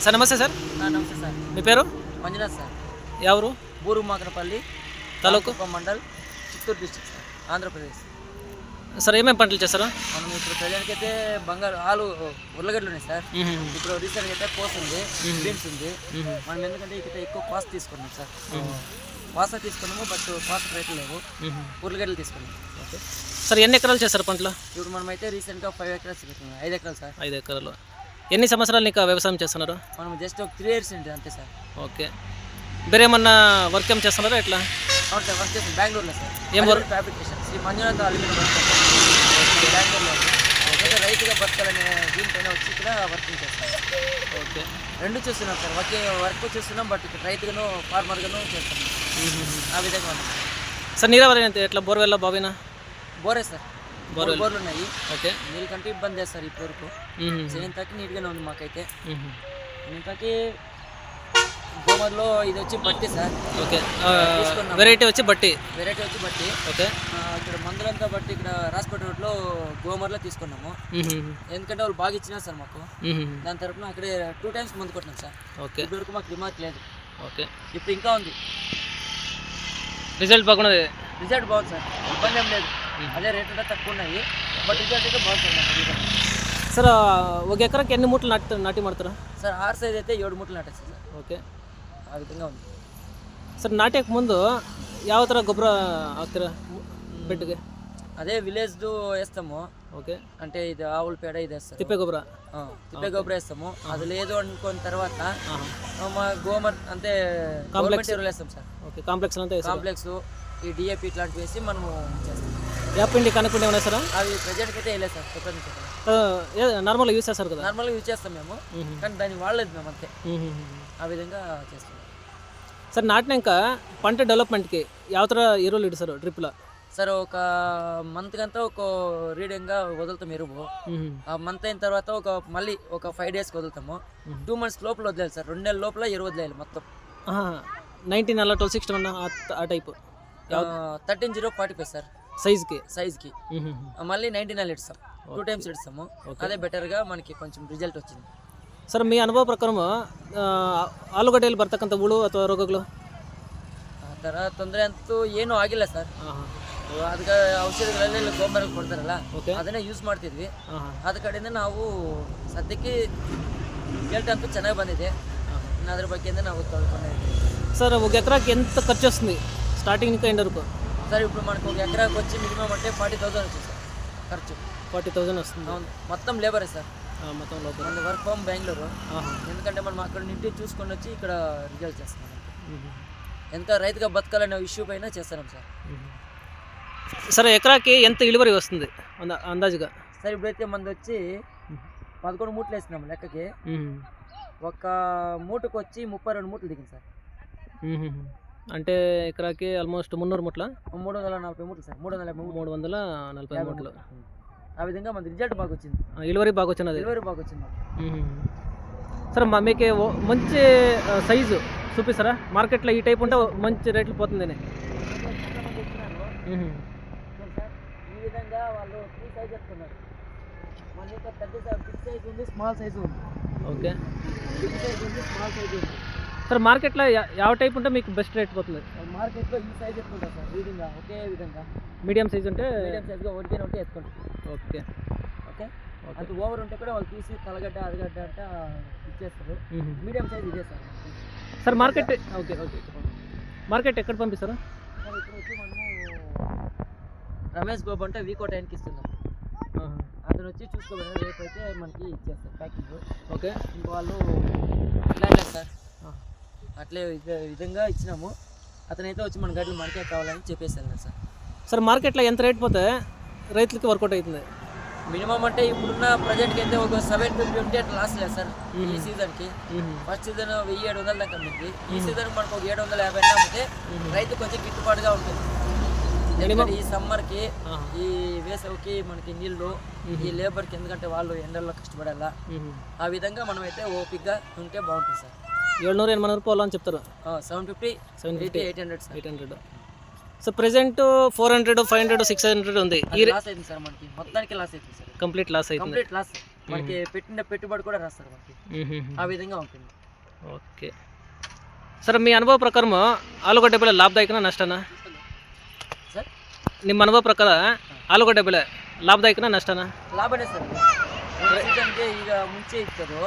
Sir నమస్తే sir. నమస్తే sir. మీ పేరు? మంజునాథ్ సార్. ఎవరు? బూరుమాకనపల్లి తాలూకు mandal, Chittoor district sir, Andhra Pradesh. Sir ఏమేమి పంటలు చేస్తారా? మనం ఇప్పుడు ప్రజెంట్కి అయితే బంగారు ఆలు ఉర్లగడ్డలు ఉన్నాయి సార్. ఇప్పుడు రీసెంట్గా అయితే కోస్ ఉంది, బీన్స్ ఉంది. మనం ఎందుకంటే ఇక్కడ ఎక్కువ కాస్ట్ తీసుకున్నాం సార్. పాస్తా తీసుకున్నాము, బట్ పాస్తా రేట్లు లేవు. ఉర్లగడ్డలు తీసుకున్నాం. ఓకే సార్, ఎన్ని ఎకరాలు చేస్తారు పంటలు? ఇప్పుడు మనమైతే రీసెంట్గా 5 ఎకరాలు పెట్టుకున్నాం. 5 ఎకరాలు సార్. 5 ఎకరాలు. ఎన్ని సంవత్సరాలు నీకు వ్యవసాయం చేస్తున్నారు? మనం జస్ట్ ఒక 3 years ఉంటుంది అంతే సార్. ఓకే, వేరే ఏమన్నా వర్క్ ఏం చేస్తున్నారా ఎట్లా? అవును సార్, వర్క్ చేస్తాం బెంగళూరులో సార్. ఏం work? Fabrication Shri Manjunath aluminium work బెంగళూరులో. అయితే రైతుగా బతకాలనే దీనిపైన వచ్చి ఇక్కడ వర్కింగ్ చేస్తాం. ఓకే, రెండు చూస్తున్నాం సార్. వర్క్ చూస్తున్నాం, బట్ ఇక్కడ రైతుగాను ఫార్మర్గాను చేస్తున్నాం. ఆ విధంగా ఉంది సార్. నీరావరి అంటే ఎట్లా? బోర్వెల్ బావినా? బోరే సార్. బోర్లు ఉన్నాయి. ఓకే, నీళ్ళ కంటే ఇబ్బంది చేస్తారు ఇప్పటి వరకు. చేయంతకి నీట్గానే ఉంది మాకైతే. ఇంతకి గోమర్లో ఇది వచ్చి బట్టి సార్. ఓకే, వెరైటీ వచ్చి బట్టి. ఓకే, ఇక్కడ మందులంతా బట్టి ఇక్కడ రాసిపేట రోడ్లో గోమర్లో తీసుకున్నాము. ఎందుకంటే వాళ్ళు బాగా ఇచ్చినారు సార్ మాకు. దాని తరపున అక్కడే 2 times మందు కొట్టినాం సార్. ఓకే, ఇప్పటి వరకు మాకు రిమార్క్ లేదు. ఓకే, ఇప్పుడు ఇంకా ఉంది. రిజల్ట్ బాగున్నది. రిజల్ట్ బాగుంది సార్, ఇబ్బంది ఏం లేదు. అదే రేట్ అంటే తక్కువ ఉన్నాయి, బట్ రిజల్ట్ అయితే బాగుంటుంది సార్. ఒక ఎకరాకి ఎన్ని మూటలు నాటి ಮಾಡ್ತಾರಾ సార్? 6 size అయితే 7 మూటలు నాటేస్తాం సార్. ఓకే, ఆ విధంగా ఉంది సార్. నాటేక ముందు ಯಾವ ಥರ ಗೊಬ್ಬರ ಹಾಕ್ತೀರಾ ಬೆಡ್ಗೆ? అదే విలేజ్ వేస్తాము. ఓకే, అంటే ఇది ఆవుల పేడ ఇది వేస్తాం, తిప్పే ಗೊಬ್ಬರ. తిప్పే గొబ్బర వేస్తాము. అది లేదు అనుకున్న తర్వాత మా గోమర్ అంటే కాంప్లెక్స్ ఎరువులు వేస్తాం సార్. ఓకే, కాంప్లెక్స్ అంతా కాంప్లెక్స్, ఈ డిఏపి ఇట్లాంటివి వేసి మనము చేస్తాం. యాపిండి కనకుండా ఏమైనా సార్? అవి ప్రజెంట్కి అయితే వేయలేదు సార్. చెప్పండి, నార్మల్గా యూస్ చేస్తారు కదా? నార్మల్గా యూజ్ చేస్తాం మేము, కానీ దాన్ని వాడలేదు మేము అంతే. ఆ విధంగా చేస్తాం సార్. నాటినాక పంట డెవలప్మెంట్కి ಯಾವ ಥರ ఎరువులు ఇస్తారు డ్రిప్లో? సార్ ఒక మంత్ కంతా ఒక రీడింగ్గా వదులుతాం ఎరువు. ఆ మంత్ అయిన తర్వాత మళ్ళీ ఒక 5 days వదులుతాము. 2 months లోపల వదిలేదు సార్. 2 నెలల లోపల ఎరువు వదిలేయాలి మొత్తం. 19 అలా 1261 ఆ టైపు 13-0-45 సార్ సైజ్కి. మళ్ళీ 19 ఇస్తాం. 2 times ఇస్తాము. అదే బెటర్గా మనకి కొంచెం రిజల్ట్ వచ్చింది ಸರ್. మీ ಅನುಭವ ಪ್ರಕಾರ ಆಲೂಗಡ್ಡೆಯಲ್ಲಿ ಬರ್ತಕ್ಕಂಥ ಹುಳು ಅಥವಾ ರೋಗಗಳು ಆ ಥರ ತೊಂದರೆ ಅಂತೂ ಏನೂ ಆಗಿಲ್ಲ ಸರ್. ಅದಕ್ಕೆ ಔಷಧಿಗಳೆಲ್ಲ ಗೋಂಬರ ಕೊಡ್ತಾರಲ್ಲ, ಅದನ್ನೇ ಯೂಸ್ ಮಾಡ್ತಿದ್ವಿ. ಅದ ಕಡೆಯಿಂದ ನಾವು ಸದ್ಯಕ್ಕೆ ರಿಸಲ್ಟ್ ಅಂತೂ ಚೆನ್ನಾಗಿ ಬಂದಿದೆ. ಇನ್ನು ಅದ್ರ ಬಗ್ಗೆಯಿಂದ ನಾವು ತೊಳ್ಕೊಂಡಿದ್ದೀವಿ సార్. ఒక ఎకరాకి ఎంత ఖర్చు వస్తుంది స్టార్టింగ్ నుంచి ఎండ్ వరకు? సార్ ఇప్పుడు మనకు ఒక ఎకరాకి వచ్చి మినిమం అంటే 40,000 వచ్చింది సార్ ఖర్చు. 40,000 వస్తుంది. అవును, మొత్తం లేబరే సార్. మొత్తం లోపల మన వర్క్ ఫ్రమ్ బెంగళూరు. ఎందుకంటే మనం అక్కడ నుండి చూసుకొని వచ్చి ఇక్కడ రిజల్ట్ చేస్తున్నాం. ఎంత రైతుగా బతకాలనే ఇష్యూ పైన చేస్తున్నాం సార్. సరే, ఎకరాకి ఎంత ఇలువరి వస్తుంది అందాజుగా? సార్ ఇప్పుడైతే మంది వచ్చి 11 మూటలు వేసినాము లెక్కకి. ఒక మూటకు వచ్చి 32 మూటలు దిగింది సార్. అంటే ఎకరాకి ఆల్మోస్ట్ 300 మూటల 340 మూటలు సార్. 340 మూటలు. ఆ విధంగా మనకి రిజల్ట్ బాగా వచ్చింది. ఇలువరి బాగా వచ్చింది. సార్ మీకు మంచి సైజు చూపిస్తారా? మార్కెట్లో ఈ టైప్ ఉంటే మంచి రేట్లు పోతుందని. ఈ విధంగా వాళ్ళు 3 size చెప్తున్నారు. మన ఇంకా పెద్ద బిగ్ సైజ్ ఉంది, స్మాల్ సైజ్ ఉంది. ఓకే, బిగ్ సైజ్ ఉంది, స్మాల్ సైజ్ ఉంది. సార్ మార్కెట్లో ಯಾವ టైప్ ఉంటే మీకు బెస్ట్ రేట్ పోతుంది? మార్కెట్లో ఈ సైజ్ ఎత్తుకుంటారు సార్. రీడింగ్ ఒకే విధంగా మీడియం సైజ్ ఉంటే మీడియం సైజ్గా ఒకటి ఎత్తుకుంటారు. Okay, okay. అంత ఓవర్ ఉంటే కూడా వాళ్ళు తీసి తలగడ్డ అరగడ్డ అంటే ఇచ్చేస్తారు. మీడియం సైజ్ ఇదే sir. Sir market okay market ఎక్కడ పంపిస్తారా? సార్ ఇప్పుడు వచ్చి మనము రమేష్ బాబు అంటే వీకో టైంకి ఇస్తున్నాం. అతను వచ్చి చూసుకోబోయారు, రేపు అయితే మనకి ఇచ్చేస్తారు ప్యాకింగ్. ఓకే, ఇంకో వాళ్ళు ఇట్లా సార్ అట్లే విధంగా ఇచ్చినాము. అతనైతే వచ్చి మన గడ్డలు మనకే కావాలని చెప్పేసాను సార్. సార్ మార్కెట్లో ఎంత రేట్ పోతే రైతులకి వర్కౌట్ అవుతుంది? మినిమం అంటే ఇప్పుడున్న ప్రజెంట్కి అయితే ఒక 750 ఉంటే అట్లా లాస్ లేదు సార్. ఈ సీజన్కి ఫస్ట్ సీజన్ 1700 దాకా అమ్మింది. ఈ సీజన్ మనకు ఒక 750 అమ్మితే రైతు కొంచెం గిట్టుబాటుగా ఉంటుంది. ఎందుకంటే ఈ సమ్మర్కి ఈ వేసవికి మనకి నీళ్ళు, ఈ లేబర్కి, ఎందుకంటే వాళ్ళు ఎండల్లో కష్టపడాలా. ఆ విధంగా మనం అయితే ఓపిక్గా ఉంటే బాగుంటుంది సార్. 700-800 పోవాలని చెప్తారు. 750, 800. సో ప్రెసెంట్ 400, 500, 600 ఉంది. లాస్ అయింది సార్, మనకి మొత్తానికి లాస్ అవుతుంది సార్. కంప్లీట్ లాస్ అవుతుంది. Complete loss. మనకి పెట్టిన పెట్టుబడి కూడా రాస్తారు మనకి, ఆ విధంగా ఉంటుంది. ఓకే ಸರ್, మీ ಅನುಭವ ಪ್ರಕಾರ ಆಲೂಗಡ್ಡೆ ಬೆಳೆ ಲಾಭದಾಯಕನ ನಷ್ಟನಾ? ಸರ್ ನಿಮ್ಮ ಅನುಭವ ಪ್ರಕಾರ ಆಲೂಗಡ್ಡೆ ಬೆಳೆ ಲಾಭದಾಯಕನ ನಷ್ಟನಾ? ಲಾಭನೇ ಸರ್. ಸೀಸನ್ಗೆ ಈಗ ಮುಂಚೆ ಇತ್ತದು,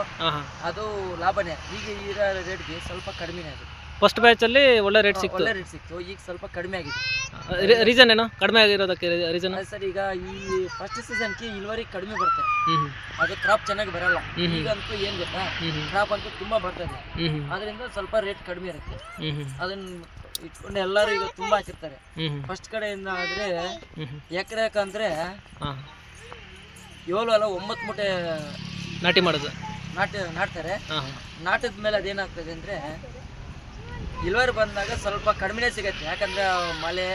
ಅದು ಲಾಭನೇ. ಈಗ ಇರೋ ರೇಟ್ಗೆ ಸ್ವಲ್ಪ ಕಡಿಮೆನೇ ಅದು. ಫಸ್ಟ್ ಬ್ಯಾಚಲ್ಲಿ ಒಳ್ಳೆ ರೇಟ್ ಸಿಕ್ತು, ಒಳ್ಳೆ ರೇಟ್ ಸಿಕ್ತು. ಈಗ ಸ್ವಲ್ಪ ಕಡಿಮೆ ಆಗಿದೆ. ರೀಸನ್ ಏನು ಕಡಿಮೆ ಆಗಿರೋದಕ್ಕೆ? ರೀಸನ್ ಸರ್, ಈಗ ಈ ಫಸ್ಟ್ ಸೀಸನ್ಗೆ ಇಳುವರಿ ಕಡಿಮೆ ಬರುತ್ತೆ, ಅದು ಕ್ರಾಪ್ ಚೆನ್ನಾಗಿ ಬರಲ್ಲ. ಈಗಂತೂ ಏನ್ ಗೊತ್ತಾ, ಕ್ರಾಪ್ ಅಂತೂ ತುಂಬಾ ಬರ್ತದೆ, ಅದರಿಂದ ಸ್ವಲ್ಪ ರೇಟ್ ಕಡಿಮೆ ಇರುತ್ತೆ. ಅದನ್ನ ಇಟ್ಕೊಂಡು ಎಲ್ಲರೂ ಈಗ ತುಂಬಾ ಹಾಕಿರ್ತಾರೆ. ಫಸ್ಟ್ ಕಡೆಯಿಂದ ಆದ್ರೆ ಎಕರೆಕ ಅಂದ್ರೆ 7 ಅಲ್ಲ 9 ಮೂಟೆ ನಾಟಿ ಮಾಡೋದು ನಾಟ್ತಾರೆ. ನಾಟಿದ ಮೇಲೆ ಅದೇನಾಗ್ತದೆ ಅಂದ್ರೆ ಇಳುವರಿ ಬಂದಾಗ ಸ್ವಲ್ಪ ಕಡಿಮೆನೇ ಸಿಗತ್ತೆ, ಯಾಕಂದ್ರೆ ಮಳೆ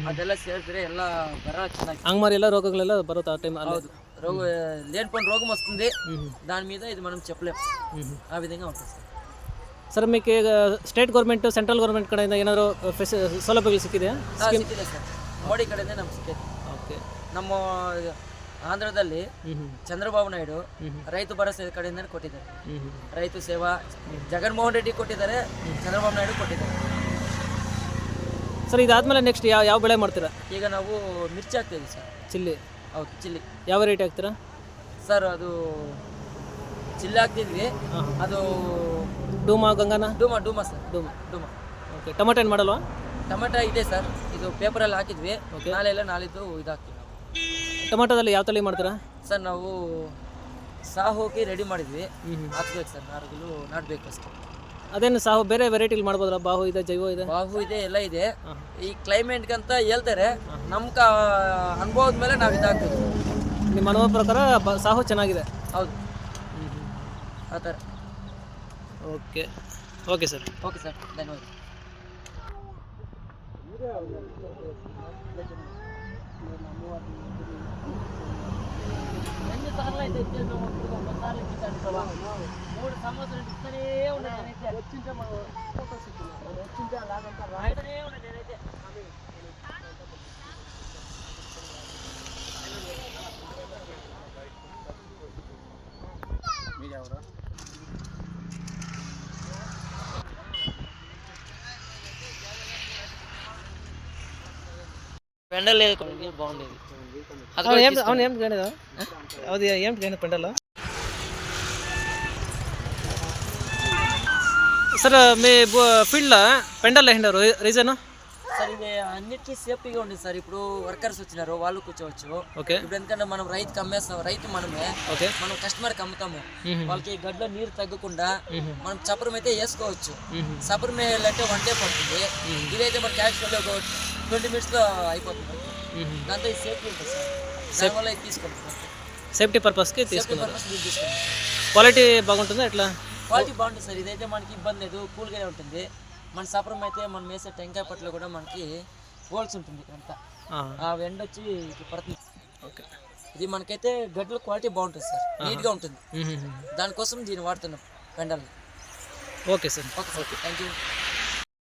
ಅದೆಲ್ಲ ಸೇರಿದ್ರೆ ಎಲ್ಲ ಬರ ಚೆನ್ನಾಗಿ అంగమారి ಎಲ್ಲ రోగಗಳೆಲ್ಲ ಬರುತ್ತೆ ఆ టైం. హౌదు రోగ లేనిపోయిన రోగం వస్తుంది, దాని మీద ఇది మనం చెప్పలేం. ఆ విధంగా ఉంటుంది సార్. ಸರ್, మీకు ಸ್ಟೇಟ್ ಗೌರ್ಮೆಂಟ್ ಸೆಂಟ್ರಲ್ ಗೌರ್ಮೆಂಟ್ ಕಡೆಯಿಂದ ಏನಾದರೂ ಸೌಲಭ್ಯಗಳು ಸಿಕ್ಕಿದೆಯಾ? ಸಿಕ್ಕಿದೆ ಸರ್, ಮೋಡಿ ಕಡೆಯಿಂದ ನಮ್ಗೆ ಸಿಕ್ಕಿದೆ. ಓಕೆ. ನಮ್ಮ ಆಂಧ್ರದಲ್ಲಿ ಚಂದ್ರಬಾಬು ನಾಯ್ಡು ರೈತ ಭರೋಸೆ ಕಡೆಯಿಂದ ಕೊಟ್ಟಿದ್ದಾರೆ. ರೈತ ಸೇವಾ ಜಗನ್ಮೋಹನ್ ರೆಡ್ಡಿ ಕೊಟ್ಟಿದ್ದಾರೆ, ಚಂದ್ರಬಾಬು ನಾಯ್ಡು ಕೊಟ್ಟಿದ್ದಾರೆ. ಸರ್, ಇದಾದ್ಮೇಲೆ ನೆಕ್ಸ್ಟ್ ಯಾವ ಬೆಳೆ ಮಾಡ್ತೀರಾ? ಈಗ ನಾವು ಮಿರ್ಚಿ ಹಾಕ್ತೀವಿ ಸರ್. ಚಿಲ್ಲಿ? ಹೌದು, ಚಿಲ್ಲಿ. ಯಾವ ರೇಟ್ ಹಾಕ್ತೀರಾ ಸರ್? ಅದು ಚಿಲ್ಲಿ ಹಾಕ್ತಿದ್ವಿ, ಅದು ಡೂಮಾ ಗಂಗಾನ? ಡೂಮಾ ಸರ್, ಡೂಮಾ. ಓಕೆ. ಟೊಮೆಟೊ ಏನು ಮಾಡಲ್ವಾ? ಟೊಮೆಟೊ ಇದೆ ಸರ್, ಇದು ಪೇಪರಲ್ಲಿ ಹಾಕಿದ್ವಿ. ನಾಳಿದ್ದು ಇದಾಗ್ತೀವಿ. ಟೊಮೆಟೊದಲ್ಲಿ ಯಾವ ತಳಿ ಮಾಡ್ತೀರಾ ಸರ್? ನಾವು ಸಾಹೋಗಿ ರೆಡಿ ಮಾಡಿದ್ವಿ, ಹಾಕ್ಬೇಕು ಸರ್. ನಾಡಬೇಕು ಅಷ್ಟೇ. ಅದೇನು ಸಾಹು ಬೇರೆ ವೆರೈಟಿಲಿ ಮಾಡ್ಬೋದಲ್ಲ? ಬಾಹು ಇದೆ, ಜೈವ ಇದೆ, ಬಾಹು ಇದೆ, ಎಲ್ಲ ಇದೆ. ಈ ಕ್ಲೈಮೇಟ್ಗಂತ ಹೇಳ್ತಾರೆ, ನಮ್ಮ ಅನುಭವದ ಮೇಲೆ ನಾವು ಇದಾಗ್ತೀವಿ. ನಿಮ್ಮ ಅನುಭವ ಪ್ರಕಾರ ಸಾಹು ಚೆನ್ನಾಗಿದೆ? ಹೌದು, ಆ ಥರ. Okay okay sir. Okay sir, ಧನ್ಯವಾದ. మూడు సంవత్సరాలు ఇస్తూనే ఉన్నాను నేనైతే. వచ్చింటే వచ్చింటే అలాగంతా రాయడమే ఉన్నాను నేనైతే. మీరెవరు? పెండలేదు బాగుండేది. అవును, ఏం గణిదా? అది ఏం గణి పెండల? సర్, మీ ఫీల్డ్లో పెండల్ వేసినారు, రీజన్? సార్, ఇది అన్నిటికీ సేఫ్టీగా ఉండేది సార్. ఇప్పుడు వర్కర్స్ వచ్చినారు, వాళ్ళు కూర్చోవచ్చు. ఓకే. ఇప్పుడు ఎందుకంటే మనం రైతుకి అమ్మేస్తాం, రైతు మనమే. ఓకే. మనం కస్టమర్కి అమ్ముతాము. వాళ్ళకి గడ్డలో నీరు తగ్గకుండా మనం చపరం అయితే వేసుకోవచ్చు. చపరం వేయాలంటే 1 డే పడుతుంది. ఇదైతే మనకి యాక్చువల్లీ ఒక 20 minutesలో అయిపోతుంది. దాంతో ఇది సేఫ్టీ ఉంటుంది సార్. దానివల్ల ఇది తీసుకుంటాం. సేఫ్టీ పర్పస్కి తీసుకుంటాం. క్వాలిటీ బాగుంటుందా ఎట్లా? క్వాలిటీ బాగుంటుంది సార్. ఇదైతే మనకి ఇబ్బంది లేదు, కూల్గానే ఉంటుంది. మన సపరం అయితే మనం వేసే టెంకాయ పట్టులో కూడా మనకి హోల్స్ ఉంటుంది ఇక్కడంతా. ఆ ఎండ వచ్చి పడుతుంది. ఓకే. ఇది మనకైతే గడ్డల క్వాలిటీ బాగుంటుంది సార్, నీట్గా ఉంటుంది. దానికోసం దీన్ని వాడుతున్నాం పెండల్ని. Okay sir. Okay sir, thank you.